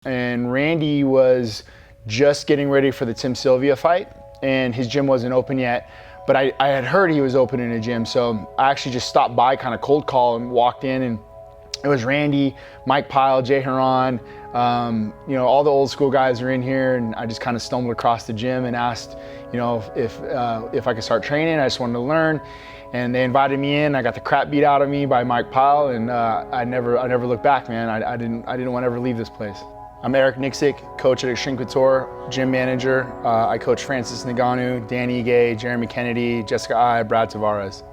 And Randy was just getting ready for the Tim Sylvia fight, and his gym wasn't open yet. But I had heard he was opening a gym, so I actually just stopped by, kind of cold call, and walked in, and it was Randy, Mike Pyle, Jay Heron, all the old school guys are in here, and I just kind of stumbled across the gym and asked, if I could start training. I just wanted to learn, and they invited me in. I got the crap beat out of me by Mike Pyle, and I never looked back, man. I didn't want to ever leave this place. I'm Eric Nicksick, coach at Nicksick Couture, gym manager. I coach Francis Ngannou, Danny Gay, Jeremy Kennedy, Jessica I, Brad Tavares.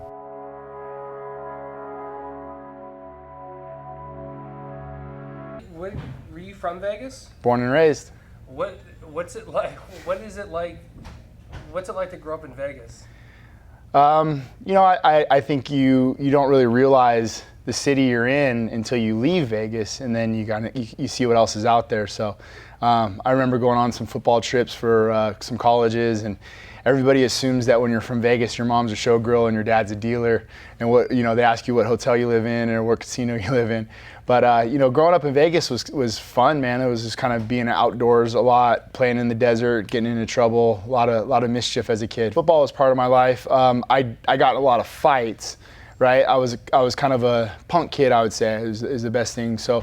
Were you from Vegas? Born and raised. What's it like? What is it like? What's it like to grow up in Vegas? I think you don't really realize the city you're in until you leave Vegas, and then you see what else is out there. So I remember going on some football trips for some colleges, and everybody assumes that when you're from Vegas, your mom's a showgirl and your dad's a dealer, and they ask you what hotel you live in or what casino you live in. But growing up in Vegas was fun, man. It was just kind of being outdoors a lot, playing in the desert, getting into trouble, a lot of mischief as a kid. Football was part of my life. I got in a lot of fights. Right, I was kind of a punk kid, I would say, is the best thing. So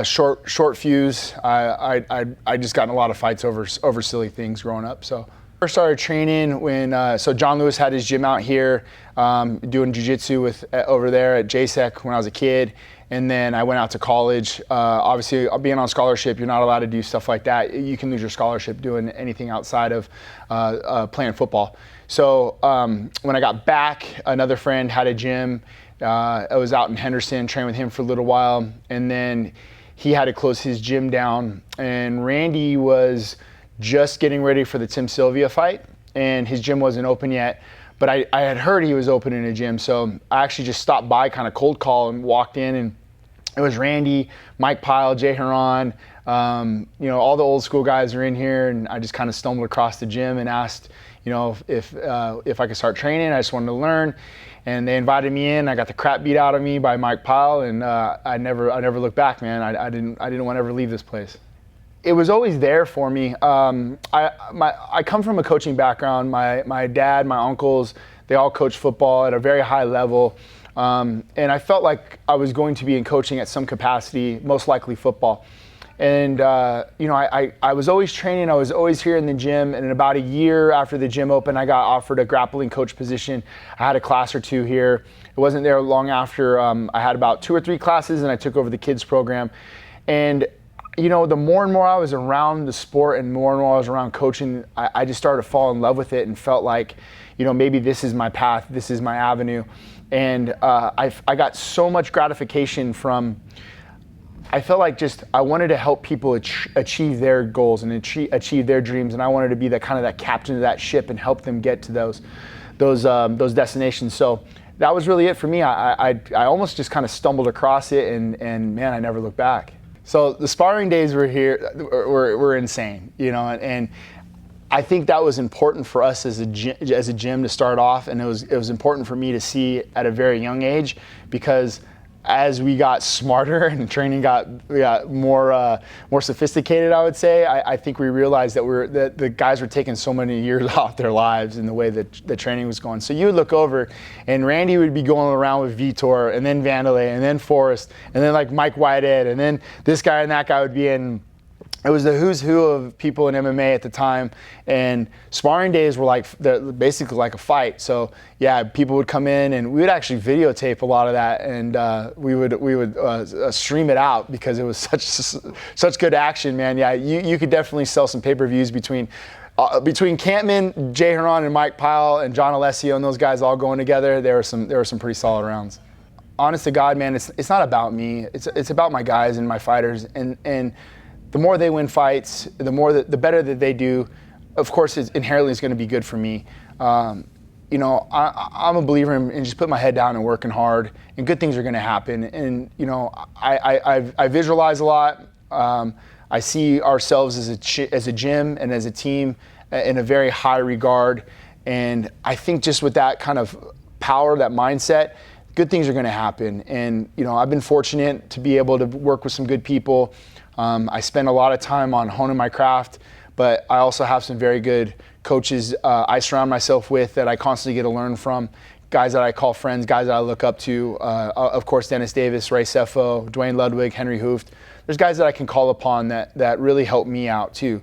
short fuse. I just got in a lot of fights over silly things growing up. So first started training when so John Lewis had his gym out here, doing jiu-jitsu over there at JSEC when I was a kid, and then I went out to college. Obviously, being on scholarship, you're not allowed to do stuff like that. You can lose your scholarship doing anything outside of playing football. So when I got back, another friend had a gym. I was out in Henderson, trained with him for a little while, and then he had to close his gym down. And Randy was just getting ready for the Tim Sylvia fight, and his gym wasn't open yet. But I had heard he was opening a gym, so I actually just stopped by, kind of cold call, and walked in, and it was Randy, Mike Pyle, Jay Heron, all the old school guys are in here, and I just kind of stumbled across the gym and asked, if I could start training. I just wanted to learn, and they invited me in. I got the crap beat out of me by Mike Pyle, and I never looked back, man. I didn't want to ever leave this place. It was always there for me. I come from a coaching background. My dad, my uncles, they all coach football at a very high level. And I felt like I was going to be in coaching at some capacity, most likely football. And I was always training. I was always here in the gym. And in about a year after the gym opened, I got offered a grappling coach position. I had a class or two here. It wasn't there long after. I had about 2 or 3 classes, and I took over the kids program. And the more and more I was around the sport, and more I was around coaching, I just started to fall in love with it, and felt like, maybe this is my path, this is my avenue. And I got so much gratification from, I felt like I wanted to help people achieve their goals and achieve their dreams, and I wanted to be that captain of that ship and help them get to those destinations. So that was really it for me. I almost just kind of stumbled across it, and man, I never looked back. So the sparring days were insane, and I think that was important for us as a gym to start off, and it was important for me to see at a very young age, because as we got smarter and training got more sophisticated, I would say, I think we realized that the guys were taking so many years off their lives in the way that the training was going. So you would look over, and Randy would be going around with Vitor, and then Vanderlei, and then Forrest, and then like Mike Whitehead, and then this guy and that guy would be in. It was the who's who of people in MMA at the time, and sparring days were basically like a fight. So yeah, people would come in, and we would actually videotape a lot of that, and we would stream it out, because it was such good action, man. Yeah, you could definitely sell some pay-per-views between Campman, Jay Heron, and Mike Pyle, and John Alessio, and those guys all going together. There were some pretty solid rounds. Honest to God, man, it's not about me. It's about my guys and my fighters, and the more they win fights, the better that they do. Of course, it inherently is going to be good for me. I'm a believer in just putting my head down and working hard, and good things are going to happen. And I visualize a lot. I see ourselves as a gym and as a team in a very high regard. And I think just with that kind of power, that mindset, good things are going to happen. And I've been fortunate to be able to work with some good people. I spend a lot of time on honing my craft, but I also have some very good coaches I surround myself with that I constantly get to learn from. Guys that I call friends, guys that I look up to. Of course, Dennis Davis, Ray Sefo, Dwayne Ludwig, Henry Hooft. There's guys that I can call upon that really help me out too.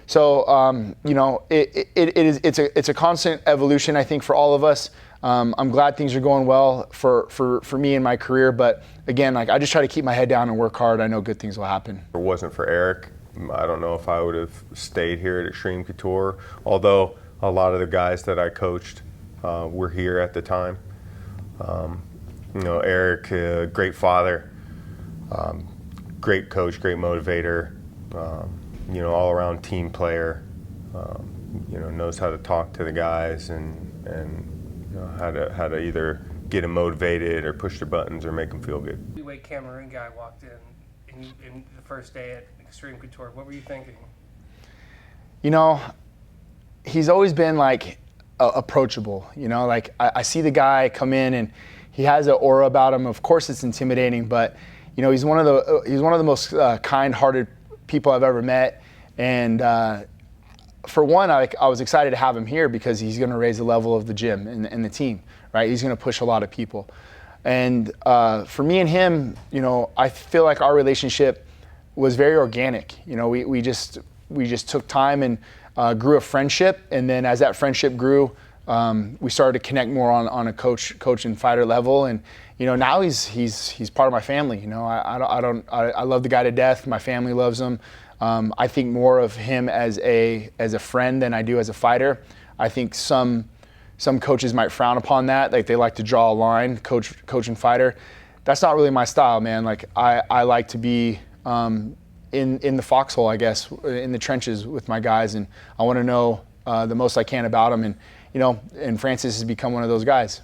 So you know, it's a constant evolution, I think, for all of us. I'm glad things are going well for me in my career, but again, like, I just try to keep my head down and work hard. I know good things will happen. If it wasn't for Eric, I don't know if I would have stayed here at Extreme Couture, although a lot of the guys that I coached were here at the time. You know, Eric, great father, great coach, great motivator, you know, all-around team player, you know, knows how to talk to the guys and you know, how to either get them motivated or push their buttons or make them feel good. Heavyweight Cameroon guy walked in the first day at Extreme Couture. What were you thinking? You know, he's always been like approachable. You know, like I see the guy come in and he has an aura about him. Of course, it's intimidating, but you know, he's one of the most kind-hearted people I've ever met. And for one, I was excited to have him here because he's going to raise the level of the gym and the team, right? He's going to push a lot of people. And for me and him, you know, I feel like our relationship was very organic. You know, we just took time and grew a friendship. And then as that friendship grew, we started to connect more on a coach and fighter level. And you know, now he's part of my family. You know, I love the guy to death. My family loves him. I think more of him as a friend than I do as a fighter. I think some coaches might frown upon that. Like, they like to draw a line, coach and fighter. That's not really my style, man. Like, I like to be in the foxhole, I guess, in the trenches with my guys, and I want to know the most I can about them. And you know, and Francis has become one of those guys.